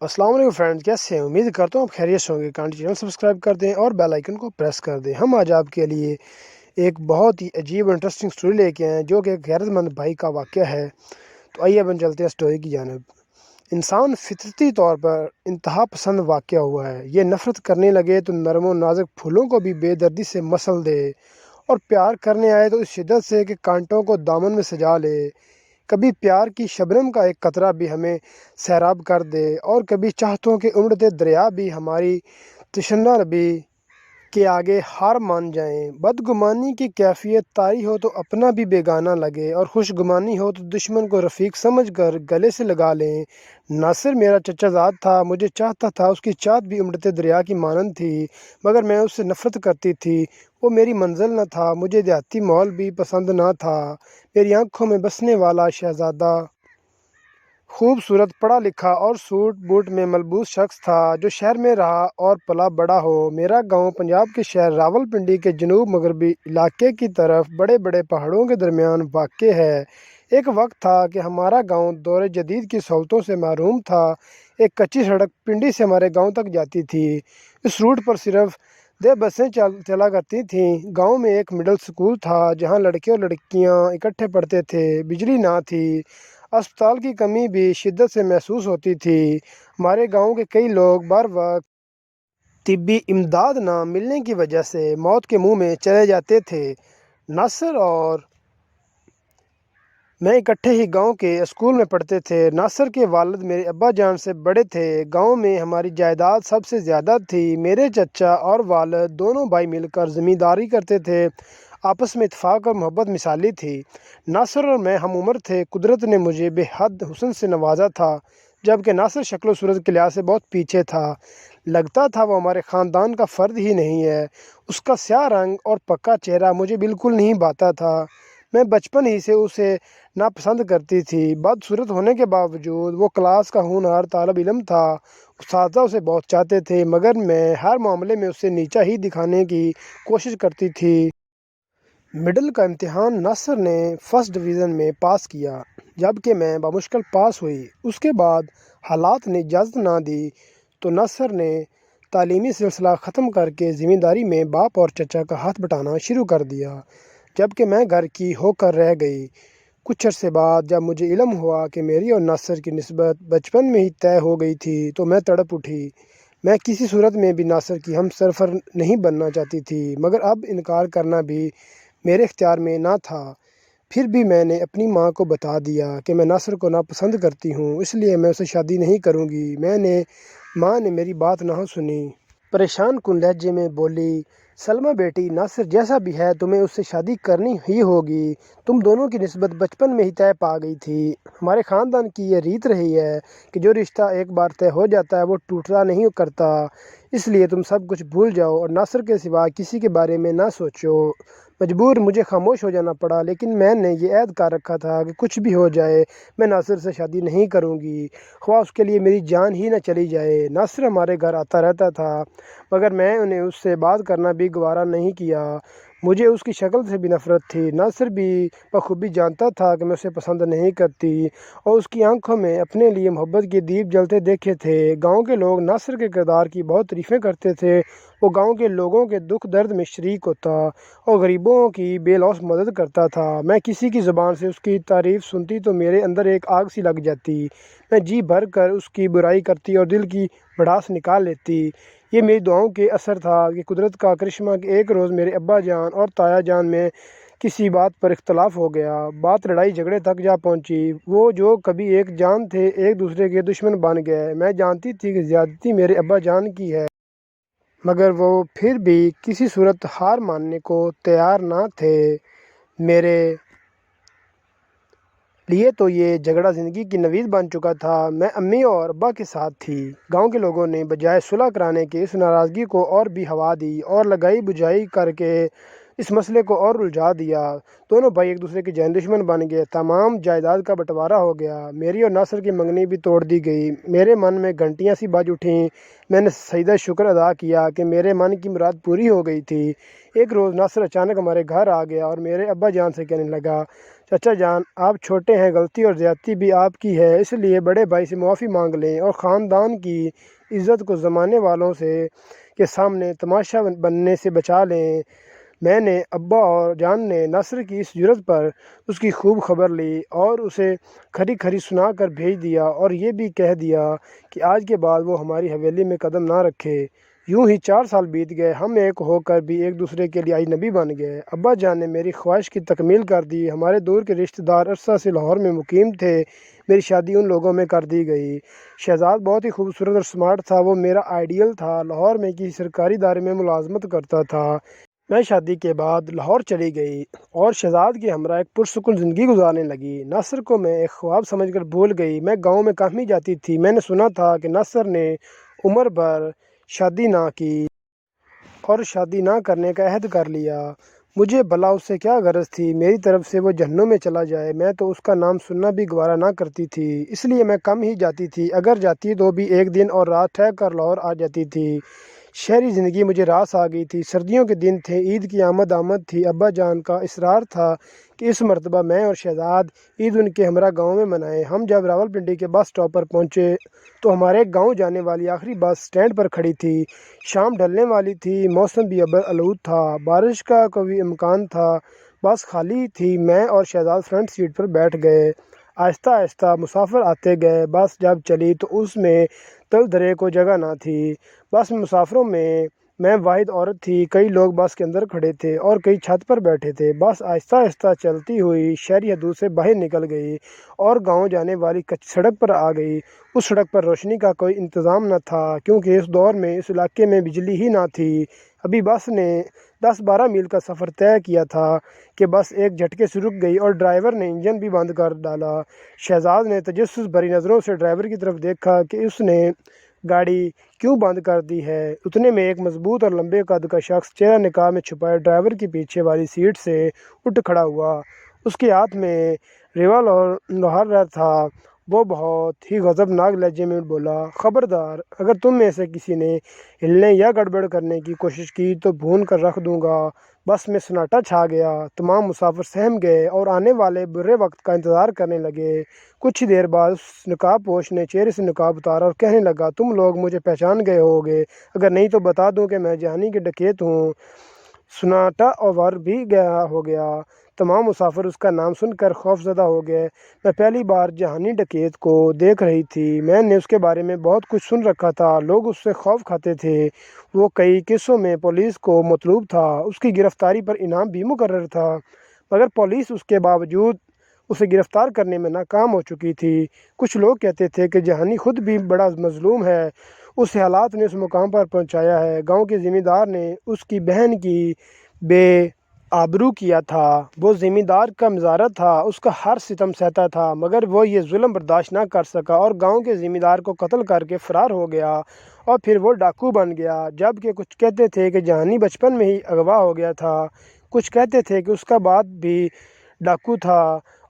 السلام علیکم فرینڈز، کیسے ہیں؟ امید کرتا ہوں آپ خیریت سے ہوں گے۔ کانٹی چینل سبسکرائب کر دیں اور بیل آئیکن کو پریس کر دیں۔ ہم آج آپ کے لیے ایک بہت ہی عجیب اور انٹرسٹنگ سٹوری لے کے آئے ہیں جو کہ ایک غیرت مند بھائی کا واقعہ ہے۔ تو آئیے اب چلتے ہیں سٹوری کی جانب۔ انسان فطرتی طور پر انتہا پسند واقعہ ہوا ہے۔ یہ نفرت کرنے لگے تو نرم و نازک پھولوں کو بھی بے دردی سے مسل دے، اور پیار کرنے آئے تو اس شدت سے کہ کانٹوں کو دامن میں سجا لے۔ کبھی پیار کی شبنم کا ایک قطرہ بھی ہمیں سیراب کر دے، اور کبھی چاہتوں کے امڑتے دریا بھی ہماری تشنہ لبی کے آگے ہار مان جائیں۔ بدگمانی کی کیفیت طاری ہو تو اپنا بھی بیگانہ لگے، اور خوش گمانی ہو تو دشمن کو رفیق سمجھ کر گلے سے لگا لیں۔ ناصر میرا چچا زاد تھا، مجھے چاہتا تھا۔ اس کی چاہت بھی امڑتے دریا کی مانند تھی، مگر میں اس سے نفرت کرتی تھی۔ وہ میری منزل نہ تھا، مجھے دیہاتی ماحول بھی پسند نہ تھا۔ میری آنکھوں میں بسنے والا شہزادہ خوبصورت، پڑھا لکھا اور سوٹ بوٹ میں ملبوس شخص تھا جو شہر میں رہا اور پلا بڑا ہو۔ میرا گاؤں پنجاب کے شہر راول پنڈی کے جنوب مغربی علاقے کی طرف بڑے بڑے پہاڑوں کے درمیان واقع ہے۔ ایک وقت تھا کہ ہمارا گاؤں دور جدید کی سہولتوں سے محروم تھا۔ ایک کچی سڑک پنڈی سے ہمارے گاؤں تک جاتی تھی۔ اس روٹ پر صرف 2 بسیں چلا کرتی تھیں۔ گاؤں میں ایک مڈل سکول تھا جہاں لڑکے اور لڑکیاں اکٹھے پڑھتے تھے۔ بجلی نہ تھی، اسپتال کی کمی بھی شدت سے محسوس ہوتی تھی۔ ہمارے گاؤں کے کئی لوگ بر وقت طبی امداد نہ ملنے کی وجہ سے موت کے منہ میں چلے جاتے تھے۔ ناصر اور میں اکٹھے ہی گاؤں کے اسکول میں پڑھتے تھے۔ ناصر کے والد میرے ابا جان سے بڑے تھے۔ گاؤں میں ہماری جائیداد سب سے زیادہ تھی۔ میرے چچا اور والد دونوں بھائی مل کر زمینداری کرتے تھے۔ آپس میں اتفاق اور محبت مثالی تھی۔ ناصر اور میں ہم عمر تھے۔ قدرت نے مجھے بے حد حسن سے نوازا تھا، جبکہ ناصر شکل و صورت کے لحاظ سے بہت پیچھے تھا۔ لگتا تھا وہ ہمارے خاندان کا فرد ہی نہیں ہے۔ اس کا سیاہ رنگ اور پکا چہرہ مجھے بالکل نہیں بھاتا تھا۔ میں بچپن ہی سے اسے ناپسند کرتی تھی۔ بدصورت ہونے کے باوجود وہ کلاس کا ہونہار طالب علم تھا۔ اساتذہ اسے بہت چاہتے تھے، مگر میں ہر معاملے میں اسے نیچا ہی دکھانے کی کوشش کرتی تھی۔ مڈل کا امتحان ناصر نے فرسٹ ڈویژن میں پاس کیا، جبکہ میں بمشکل پاس ہوئی۔ اس کے بعد حالات نے اجازت نہ دی تو ناصر نے تعلیمی سلسلہ ختم کر کے زمینداری میں باپ اور چچا کا ہاتھ بٹانا شروع کر دیا، جبکہ میں گھر کی ہو کر رہ گئی۔ کچھ عرصے بعد جب مجھے علم ہوا کہ میری اور ناصر کی نسبت بچپن میں ہی طے ہو گئی تھی تو میں تڑپ اٹھی۔ میں کسی صورت میں بھی ناصر کی ہم سفر نہیں بننا چاہتی تھی، مگر اب انکار کرنا بھی میرے اختیار میں نہ تھا۔ پھر بھی میں نے اپنی ماں کو بتا دیا کہ میں ناصر کو ناپسند کرتی ہوں، اس لیے میں اسے شادی نہیں کروں گی۔ ماں نے میری بات نہ سنی۔ پریشان کن لہجے میں بولی، سلمیٰ بیٹی، ناصر جیسا بھی ہے تمہیں اس سے شادی کرنی ہی ہوگی۔ تم دونوں کی نسبت بچپن میں ہی طے پا گئی تھی۔ ہمارے خاندان کی یہ ریت رہی ہے کہ جو رشتہ ایک بار طے ہو جاتا ہے وہ ٹوٹا نہیں کرتا۔ اس لیے تم سب کچھ بھول جاؤ اور ناصر کے سوا کسی کے بارے میں نہ سوچو۔ مجبور مجھے خاموش ہو جانا پڑا، لیکن میں نے یہ عہد کر رکھا تھا کہ کچھ بھی ہو جائے میں ناصر سے شادی نہیں کروں گی، خواہ اس کے لیے میری جان ہی نہ چلی جائے۔ ناصر ہمارے گھر آتا رہتا تھا، مگر میں نے اس سے بات کرنا بھی گوارا نہیں کیا۔ مجھے اس کی شکل سے بھی نفرت تھی۔ ناصر بھی بخوبی جانتا تھا کہ میں اسے پسند نہیں کرتی، اور اس کی آنکھوں میں اپنے لیے محبت کے دیپ جلتے دیکھے تھے۔ گاؤں کے لوگ ناصر کے کردار کی بہت تعریفیں کرتے تھے۔ وہ گاؤں کے لوگوں کے دکھ درد میں شریک ہوتا اور غریبوں کی بے لوث مدد کرتا تھا۔ میں کسی کی زبان سے اس کی تعریف سنتی تو میرے اندر ایک آگ سی لگ جاتی۔ میں جی بھر کر اس کی برائی کرتی اور دل کی بھڑاس نکال لیتی۔ یہ میری دعاؤں کے اثر تھا کہ قدرت کا کرشمہ کہ ایک روز میرے ابا جان اور تایا جان میں کسی بات پر اختلاف ہو گیا۔ بات لڑائی جھگڑے تک جا پہنچی۔ وہ جو کبھی ایک جان تھے ایک دوسرے کے دشمن بن گئے۔ میں جانتی تھی کہ زیادتی میرے ابا جان کی ہے، مگر وہ پھر بھی کسی صورت ہار ماننے کو تیار نہ تھے۔ میرے لیے تو یہ جھگڑا زندگی کی نوید بن چکا تھا۔ میں امی اور ابا کے ساتھ تھی۔ گاؤں کے لوگوں نے بجائے صلح کرانے کے اس ناراضگی کو اور بھی ہوا دی اور لگائی بجھائی کر کے اس مسئلے کو اور الجھا دیا۔ دونوں بھائی ایک دوسرے کے جان دشمن بن گئے۔ تمام جائیداد کا بٹوارا ہو گیا۔ میری اور ناصر کی منگنی بھی توڑ دی گئی۔ میرے من میں گھنٹیاں سی بج اٹھیں۔ میں نے سجدہ شکر ادا کیا کہ میرے من کی مراد پوری ہو گئی تھی۔ ایک روز ناصر اچانک ہمارے گھر آ گیا اور میرے ابا جان سے کہنے لگا، چچا جان، آپ چھوٹے ہیں، غلطی اور زیادتی بھی آپ کی ہے، اس لیے بڑے بھائی سے معافی مانگ لیں اور خاندان کی عزت کو زمانے والوں کے سامنے تماشا بننے سے بچا لیں۔ میں نے ابا اور جان نے ناصر کی اس جرت پر اس کی خوب خبر لی اور اسے کھری کھری سنا کر بھیج دیا اور یہ بھی کہہ دیا کہ آج کے بعد وہ ہماری حویلی میں قدم نہ رکھے۔ یوں ہی 4 سال بیت گئے، ہم ایک ہو کر بھی ایک دوسرے کے لیے اجنبی بن گئے۔ ابا جان نے میری خواہش کی تکمیل کر دی، ہمارے دور کے رشتہ دار عرصہ سے لاہور میں مقیم تھے، میری شادی ان لوگوں میں کر دی گئی۔ شہزاد بہت ہی خوبصورت اور سمارٹ تھا، وہ میرا آئیڈیل تھا، لاہور میں کسی سرکاری ادارے میں ملازمت کرتا تھا۔ میں شادی کے بعد لاہور چلی گئی اور شہزاد کے ہمراہ ایک پرسکون زندگی گزارنے لگی۔ ناصر کو میں ایک خواب سمجھ کر بھول گئی۔ میں گاؤں میں کم ہی جاتی تھی۔ میں نے سنا تھا کہ ناصر نے عمر بھر شادی نہ کی اور شادی نہ کرنے کا عہد کر لیا۔ مجھے بھلا اس سے کیا غرض تھی؟ میری طرف سے وہ جہنم میں چلا جائے، میں تو اس کا نام سننا بھی گوارا نہ کرتی تھی، اس لیے میں کم ہی جاتی تھی، اگر جاتی تو بھی ایک دن اور رات ٹھہر کر لاہور آ جاتی تھی۔ شہری زندگی مجھے راس آ گئی تھی، سردیوں کے دن تھے، عید کی آمد تھی۔ ابا جان کا اصرار تھا کہ اس مرتبہ میں اور شہزاد عید ان کے ہمراہ گاؤں میں منائیں۔ ہم جب راولپنڈی کے بس اسٹاپ پر پہنچے تو ہمارے گاؤں جانے والی آخری بس اسٹینڈ پر کھڑی تھی۔ شام ڈھلنے والی تھی، موسم بھی ابر آلود تھا، بارش کا کوئی امکان تھا۔ بس خالی تھی، میں اور شہزاد فرنٹ سیٹ پر بیٹھ گئے۔ آہستہ آہستہ مسافر آتے گئے۔ بس جب چلی تو اس میں تل دھرے کو جگہ نہ تھی۔ بس میں مسافروں میں واحد عورت تھی، کئی لوگ بس کے اندر کھڑے تھے اور کئی چھت پر بیٹھے تھے۔ بس آہستہ آہستہ چلتی ہوئی شہری حدود سے باہر نکل گئی اور گاؤں جانے والی سڑک پر آ گئی۔ اس سڑک پر روشنی کا کوئی انتظام نہ تھا کیونکہ اس دور میں اس علاقے میں بجلی ہی نہ تھی۔ ابھی بس نے 10-12 میل کا سفر طے کیا تھا کہ بس ایک جھٹکے سے رک گئی اور ڈرائیور نے انجن بھی بند کر ڈالا۔ شہزاد نے تجسس بھری نظروں سے ڈرائیور کی طرف دیکھا کہ اس نے گاڑی کیوں بند کر دی ہے۔ اتنے میں ایک مضبوط اور لمبے قد کا شخص چہرہ نقاب میں چھپائے ڈرائیور کی پیچھے والی سیٹ سے اٹھ کھڑا ہوا۔ اس کے ہاتھ میں ریوالور تھا۔ وہ بہت ہی غضبناک لہجے میں بولا، خبردار، اگر تم میں سے کسی نے ہلنے یا گڑبڑ کرنے کی کوشش کی تو بھون کر رکھ دوں گا۔ بس میں سناٹا چھا گیا، تمام مسافر سہم گئے اور آنے والے برے وقت کا انتظار کرنے لگے۔ کچھ دیر بعد اس نقاب پوش نے چہرے سے نقاب اتارا اور کہنے لگا، تم لوگ مجھے پہچان گئے ہوگے، اگر نہیں تو بتا دوں کہ میں جہانی کے ڈکیت ہوں۔ سناٹا اوور بھی گیا ہو گیا۔ تمام مسافر اس کا نام سن کر خوف زدہ ہو گئے۔ میں پہلی بار جہانی ڈکیت کو دیکھ رہی تھی۔ میں نے اس کے بارے میں بہت کچھ سن رکھا تھا، لوگ اس سے خوف کھاتے تھے، وہ کئی کیسوں میں پولیس کو مطلوب تھا، اس کی گرفتاری پر انعام بھی مقرر تھا، مگر پولیس اس کے باوجود اسے گرفتار کرنے میں ناکام ہو چکی تھی۔ کچھ لوگ کہتے تھے کہ جہانی خود بھی بڑا مظلوم ہے، اسے حالات نے اس مقام پر پہنچایا ہے۔ گاؤں کے ذمہ دار نے اس کی بہن کی بے آبرو کیا تھا، وہ ذمہ دار کا مظاہرہ تھا، اس کا ہر ستم سہتا تھا، مگر وہ یہ ظلم برداشت نہ کر سکا اور گاؤں کے ذمہ دار کو قتل کر کے فرار ہو گیا اور پھر وہ ڈاکو بن گیا۔ جبکہ کچھ کہتے تھے کہ جہانی بچپن میں ہی اغوا ہو گیا تھا، کچھ کہتے تھے کہ اس کا باپ بھی ڈاکو تھا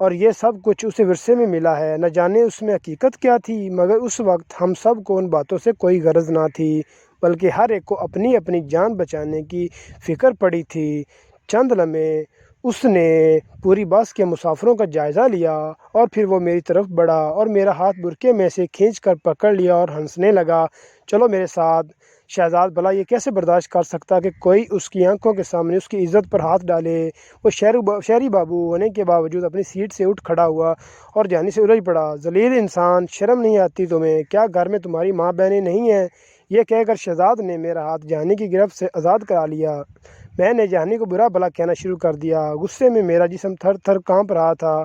اور یہ سب کچھ اسے ورثے میں ملا ہے۔ نہ جانے اس میں حقیقت کیا تھی، مگر اس وقت ہم سب کو ان باتوں سے کوئی غرض نہ تھی، بلکہ ہر ایک کو اپنی اپنی جان بچانے کی فکر پڑی تھی۔ چند لمحے اس نے پوری بس کے مسافروں کا جائزہ لیا اور پھر وہ میری طرف بڑھا اور میرا ہاتھ برقعے میں سے کھینچ کر پکڑ لیا اور ہنسنے لگا، چلو میرے ساتھ۔ شہزاد بھلا یہ کیسے برداشت کر سکتا کہ کوئی اس کی آنکھوں کے سامنے اس کی عزت پر ہاتھ ڈالے۔ وہ شہری بابو ہونے کے باوجود اپنی سیٹ سے اٹھ کھڑا ہوا اور جہانی سے الجھ پڑا، ذلیل انسان، شرم نہیں آتی تمہیں؟ کیا گھر میں تمہاری ماں بہنیں نہیں ہیں؟ یہ کہہ کر شہزاد نے میرا ہاتھ جہانی کی گرفت سے آزاد کرا لیا۔ میں نے جہانی کو برا بھلا کہنا شروع کر دیا، غصے میں میرا جسم تھر تھر کانپ رہا تھا،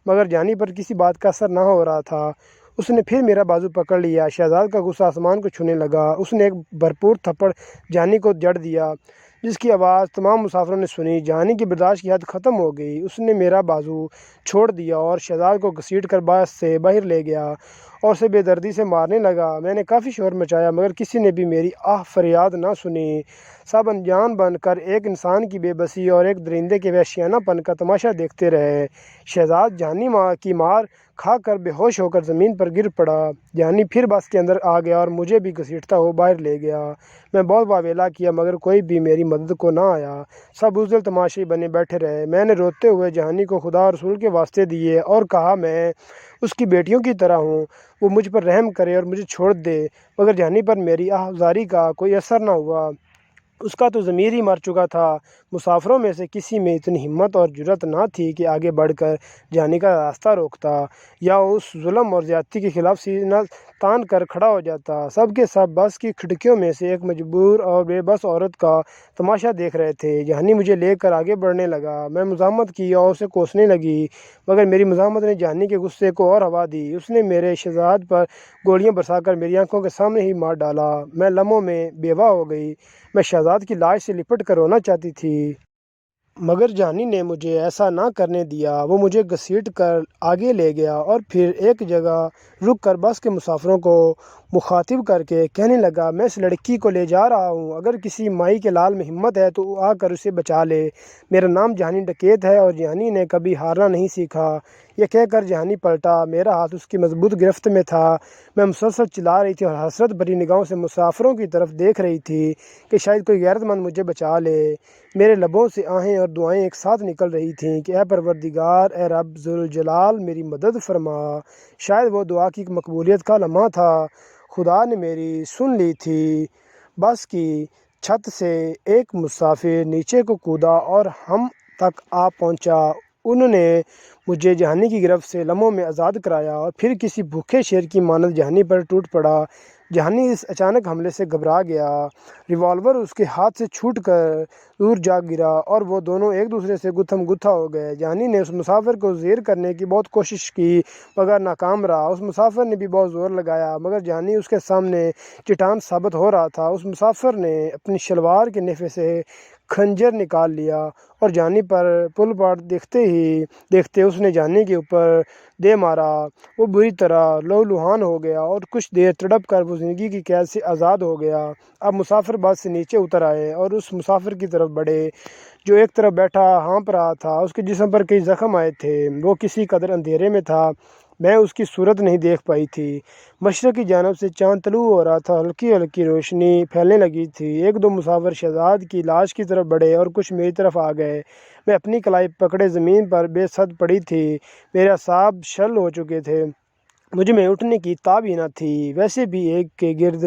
مگر جہانی پر کسی بات کا اثر نہ ہو رہا تھا۔ اس نے پھر میرا بازو پکڑ لیا، شہزاد کا غصہ آسمان کو چھونے لگا۔ اس نے ایک بھرپور تھپڑ جہانی کو جڑ دیا جس کی آواز تمام مسافروں نے سنی۔ جہانی کی برداشت کی حد ختم ہو گئی، اس نے میرا بازو چھوڑ دیا اور شہزاد کو گھسیٹ کر بس سے باہر لے گیا اور اسے بے دردی سے مارنے لگا۔ میں نے کافی شور مچایا مگر کسی نے بھی میری آہ فریاد نہ سنی۔ سب انجان بن کر ایک انسان کی بے بسی اور ایک درندے کے وحشیانہ پن کا تماشا دیکھتے رہے۔ شہزاد جہانی ماں کی مار کھا کر بے ہوش ہو کر زمین پر گر پڑا۔ جہانی پھر بس کے اندر آ گیا اور مجھے بھی گھسیٹتا ہوا باہر لے گیا۔ میں بہت واویلا کیا مگر کوئی بھی میری مدد کو نہ آیا۔ سب بزدل تماشائی بنے بیٹھے رہے۔ میں نے روتے ہوئے جہانی کو خدا اور رسول کے واسطے دیے اور کہا میں اس کی بیٹیوں کی طرح ہوں، وہ مجھ پر رحم کرے اور مجھے چھوڑ دے، مگر جہانی پر میری آہ زاری کا کوئی اثر نہ ہوا۔ اس کا تو ضمیر ہی مر چکا تھا۔ مسافروں میں سے کسی میں اتنی ہمت اور جرأت نہ تھی کہ آگے بڑھ کر جہانی کا راستہ روکتا یا اس ظلم اور زیادتی کے خلاف سینہ تان کر کھڑا ہو جاتا۔ سب کے سب بس کی کھڑکیوں میں سے ایک مجبور اور بے بس عورت کا تماشا دیکھ رہے تھے۔ جہانی مجھے لے کر آگے بڑھنے لگا۔ میں مزاحمت کی اور اسے کوسنے لگی مگر میری مزاحمت نے جہانی کے غصے کو اور ہوا دی۔ اس نے میرے شہزاد پر گولیاں برسا کر میری آنکھوں کے سامنے ہی مار ڈالا۔ میں لمحوں میں بیوہ ہو گئی۔ میں شہزاد کی لاش سے لپٹ کر رونا چاہتی تھی مگر جہانی نے مجھے ایسا نہ کرنے دیا۔ وہ مجھے گھسیٹ کر آگے لے گیا اور پھر ایک جگہ رک کر بس کے مسافروں کو مخاطب کر کے کہنے لگا، میں اس لڑکی کو لے جا رہا ہوں، اگر کسی مائی کے لال میں ہمت ہے تو آ کر اسے بچا لے۔ میرا نام جہانی ڈکیت ہے اور جہانی نے کبھی ہارنا نہیں سیکھا۔ یہ کہہ کر جہانی پلٹا۔ میرا ہاتھ اس کی مضبوط گرفت میں تھا۔ میں مسلسل چلا رہی تھی اور حسرت بھری نگاہوں سے مسافروں کی طرف دیکھ رہی تھی کہ شاید کوئی غیرت مند مجھے بچا لے۔ میرے لبوں سے آہیں اور دعائیں ایک ساتھ نکل رہی تھیں کہ اے پروردگار، اے رب ذوالجلال، میری مدد فرما۔ شاید وہ دعا کی مقبولیت کا لمحہ تھا۔ خدا نے میری سن لی تھی۔ بس کی چھت سے ایک مسافر نیچے کو کودا اور ہم تک آ پہنچا۔ انہوں نے مجھے جہانی کی گرفت سے لمحوں میں آزاد کرایا اور پھر کسی بھوکے شیر کی مانند جہانی پر ٹوٹ پڑا۔ جہانی اس اچانک حملے سے گھبرا گیا۔ ریوالور اس کے ہاتھ سے چھوٹ کر دور جا گرا اور وہ دونوں ایک دوسرے سے گتھم گتھا ہو گئے۔ جہانی نے اس مسافر کو زیر کرنے کی بہت کوشش کی مگر ناکام رہا۔ اس مسافر نے بھی بہت زور لگایا مگر جہانی اس کے سامنے چٹان ثابت ہو رہا تھا۔ اس مسافر نے اپنی شلوار کے نفے سے خنجر نکال لیا اور جہانی پر پل پاٹ دیکھتے اس نے جہانی کے اوپر دے مارا۔ وہ بری طرح لہولہان ہو گیا اور کچھ دیر تڑپ کر وہ زندگی کی قید سے آزاد ہو گیا۔ اب مسافر بس سے نیچے اتر آئے اور اس مسافر کی طرف بڑھے جو ایک طرف بیٹھا ہانپ رہا تھا۔ اس کے جسم پر کئی زخم آئے تھے۔ وہ کسی قدر اندھیرے میں تھا، میں اس کی صورت نہیں دیکھ پائی تھی۔ مشرق کی جانب سے چاند طلوع ہو رہا تھا، ہلکی ہلکی روشنی پھیلنے لگی تھی۔ ایک دو مسافر شہزاد کی لاش کی طرف بڑھے اور کچھ میری طرف آ گئے۔ میں اپنی کلائی پکڑے زمین پر بے سد پڑی تھی۔ میرے اعصاب شل ہو چکے تھے، مجھ میں اٹھنے کی تاب ہی نہ تھی۔ ویسے بھی ایک کے گرد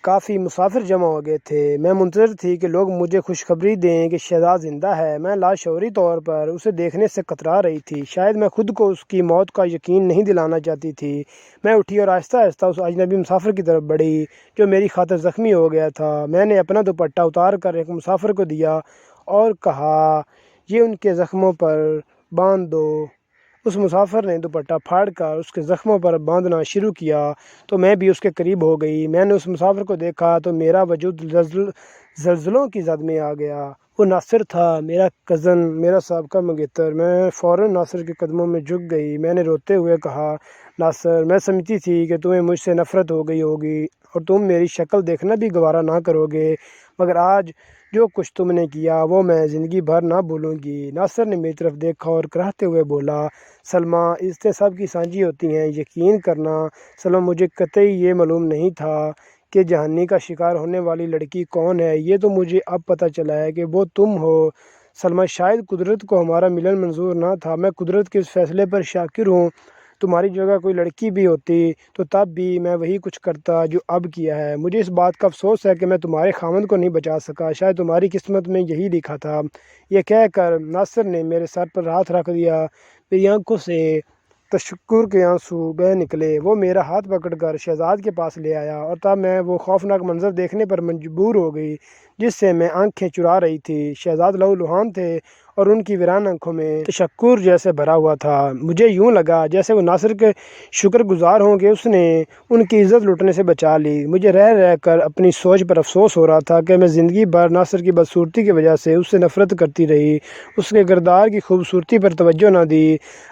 کافی مسافر جمع ہو گئے تھے۔ میں منتظر تھی کہ لوگ مجھے خوشخبری دیں کہ شہزاد زندہ ہے۔ میں لاشعوری طور پر اسے دیکھنے سے کترا رہی تھی، شاید میں خود کو اس کی موت کا یقین نہیں دلانا چاہتی تھی۔ میں اٹھی اور آہستہ آہستہ اس اجنبی مسافر کی طرف بڑھی جو میری خاطر زخمی ہو گیا تھا۔ میں نے اپنا دوپٹہ اتار کر ایک مسافر کو دیا اور کہا، یہ ان کے زخموں پر باندھ دو۔ اس مسافر نے دوپٹہ پھاڑ کر اس کے زخموں پر باندھنا شروع کیا تو میں بھی اس کے قریب ہو گئی۔ میں نے اس مسافر کو دیکھا تو میرا وجود زلزلوں کی زد میں آ گیا۔ وہ ناصر تھا، میرا کزن، میرا سابقہ منگیتر۔ میں فوراً ناصر کے قدموں میں جھک گئی۔ میں نے روتے ہوئے کہا، ناصر، میں سمجھتی تھی کہ تمہیں مجھ سے نفرت ہو گئی ہوگی اور تم میری شکل دیکھنا بھی گوارا نہ کرو گے، مگر آج جو کچھ تم نے کیا وہ میں زندگی بھر نہ بھولوں گی۔ ناصر نے میری طرف دیکھا اور کراہتے ہوئے بولا، سلمیٰ، عزتیں سب کی سانجھی ہوتی ہیں، یقین کرنا سلمیٰ، مجھے قطعی یہ معلوم نہیں تھا کہ جہانی کا شکار ہونے والی لڑکی کون ہے۔ یہ تو مجھے اب پتہ چلا ہے کہ وہ تم ہو سلمیٰ۔ شاید قدرت کو ہمارا ملن منظور نہ تھا۔ میں قدرت کے اس فیصلے پر شاکر ہوں۔ تمہاری جگہ کوئی لڑکی بھی ہوتی تو تب بھی میں وہی کچھ کرتا جو اب کیا ہے۔ مجھے اس بات کا افسوس ہے کہ میں تمہارے خاوند کو نہیں بچا سکا، شاید تمہاری قسمت میں یہی لکھا تھا۔ یہ کہہ کر ناصر نے میرے سر پر ہاتھ رکھ دیا۔ میری آنکھوں سے تشکر کے آنسو بہہ نکلے۔ وہ میرا ہاتھ پکڑ کر شہزاد کے پاس لے آیا اور تب میں وہ خوفناک منظر دیکھنے پر مجبور ہو گئی جس سے میں آنکھیں چرا رہی تھی۔ شہزاد لہولہان تھے اور ان کی ویران آنکھوں میں تشکر جیسے بھرا ہوا تھا۔ مجھے یوں لگا جیسے وہ ناصر کے شکر گزار ہوں کہ اس نے ان کی عزت لوٹنے سے بچا لی۔ مجھے رہ رہ کر اپنی سوچ پر افسوس ہو رہا تھا کہ میں زندگی بھر ناصر کی بدصورتی کی وجہ سے اس سے نفرت کرتی رہی، اس کے کردار کی خوبصورتی پر توجہ نہ دی۔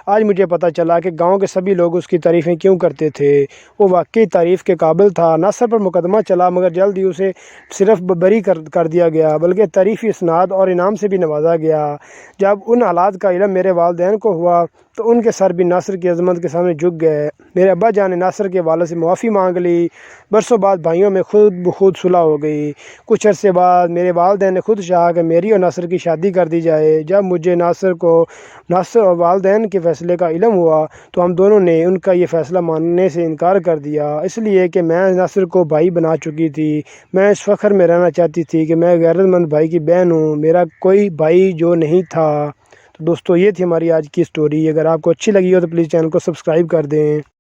آج مجھے پتہ چلا کہ گاؤں کے سبھی لوگ اس کی تعریفیں کیوں کرتے تھے۔ وہ واقعی تعریف کے قابل تھا۔ ناصر پر مقدمہ چلا مگر جلد ہی اسے صرف بری کر دیا گیا بلکہ تعریفی اسناد اور انعام سے بھی نوازا گیا۔ جب ان حالات کا علم میرے والدین کو ہوا تو ان کے سر بھی ناصر کی عظمت کے سامنے جھک گئے۔ میرے ابا جان نے ناصر کے والد سے معافی مانگ لی۔ برسوں بعد بھائیوں میں خود بخود صلح ہو گئی۔ کچھ عرصے بعد میرے والدین نے خود چاہا کہ میری اور ناصر کی شادی کر دی جائے۔ جب مجھے ناصر اور والدین کے فیصلے کا علم ہوا تو ہم دونوں نے ان کا یہ فیصلہ ماننے سے انکار کر دیا، اس لیے کہ میں ناصر کو بھائی بنا چکی تھی۔ میں اس فخر میں رہنا چاہتی تھی کہ میں غیرت مند بھائی کی بہن ہوں، میرا کوئی بھائی جو نہیں تھا۔ تو دوستو یہ تھی ہماری آج کی سٹوری۔ اگر آپ کو اچھی لگی ہو تو پلیز چینل کو سبسکرائب کر دیں۔